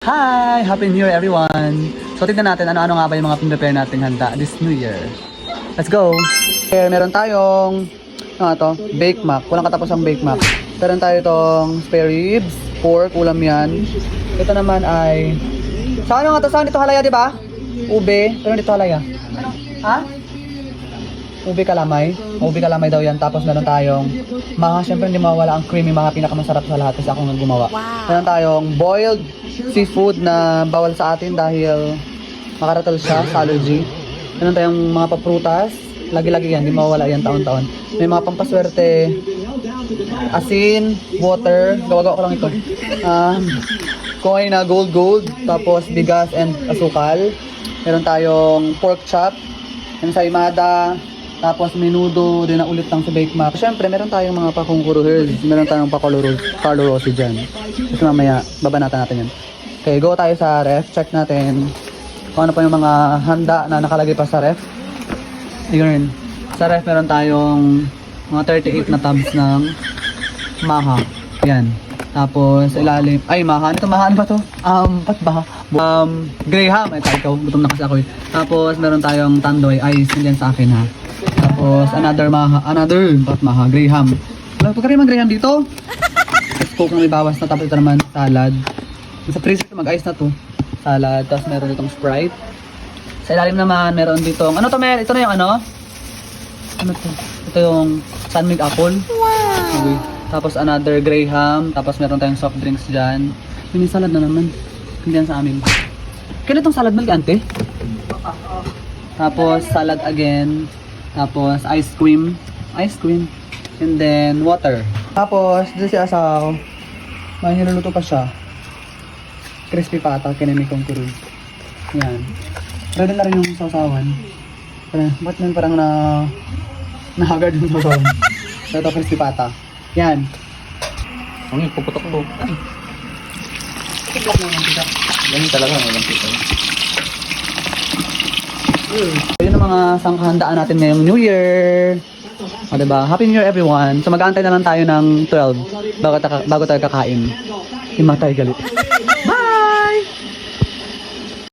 Hi! Happy New Year everyone! So tignan natin ano-ano nga ba yung mga prepare nating handa this New Year. Let's go! Here, meron tayong Bake Mac. Walang katapos ang Bake Mac. Meron tayo itong spare ribs, pork, ulam yan. Ito naman ay... Saan nga to? Saan dito halaya, di ba? Ube. Pero dito halaya. Ha? Ube kalamay. Ube kalamay daw yan. Tapos meron tayong syempre hindi mawala ang creamy, pinakamasarap sa lahat kasi ako nga gumawa. Wow. Meron tayong boiled seafood na bawal sa atin dahil makaratal siya sa allergy. Meron tayong mga paprutas. Lagi-lagi yan, hindi mawala yan taon-taon. May mga pampaswerte, asin, water. Gawa-gawa ko lang ito. Coin na gold. Tapos bigas and asukal. Meron tayong pork chop, ensaymada, tapos menudo, din na ulit lang sa Bake Mac. Siyempre, meron tayong mga pakungkuruhers. Meron tayong Carlo Rossi dyan. Kasi mamaya, babanatan natin yan. Okay, go tayo sa ref. Check natin kung ano pa yung mga handa na nakalagay pa sa ref. Ayun. Sa ref, meron tayong mga 38 na tubs ng maha. Yan. Tapos, sa ilalim. Ay, maha. Ito, maha. Ano ba to? Ba't ba? Graham. Ay, ikaw. Gutom na kasi ako. Tapos, meron tayong tandoy. Ice. Hindi yan sa akin, ha. Tapos, another maha, Graham. Wala pa rin Graham dito. Tapos, coke na may bawas na. Tapos, ito naman, salad. Sa freezer, mag-ice na to. Salad. Tapos, meron ditong Sprite. Sa ilalim naman, meron ditong, ano to, Mel? Ito na yung ano? Ano to? Ito yung Sunmilk Apple. Wow! Okay. Tapos, another Graham. Tapos, meron tayong soft drinks dyan. May salad na naman. Hindi yan sa amin. Kailan itong salad, Mel, ante? Tapos, salad again. Tapos, ice cream. And then, water. Tapos, dito si Asaw. May niluluto pa siya. Crispy pata, kinamay kong kurul. Yan. Ready na rin yung sausawan. Ba't nun parang nahagard yung sausawan? So, ito, crispy pata. Yan. Ang puputok po. Puputok mo ng pita. Ganun talaga, walang pita. So, yun ang mga sangkahandaan natin ngayong New Year. O, diba? Happy New Year everyone. So, mag-aantay na lang tayo ng 12 bago tayo kakain. Himatay galit.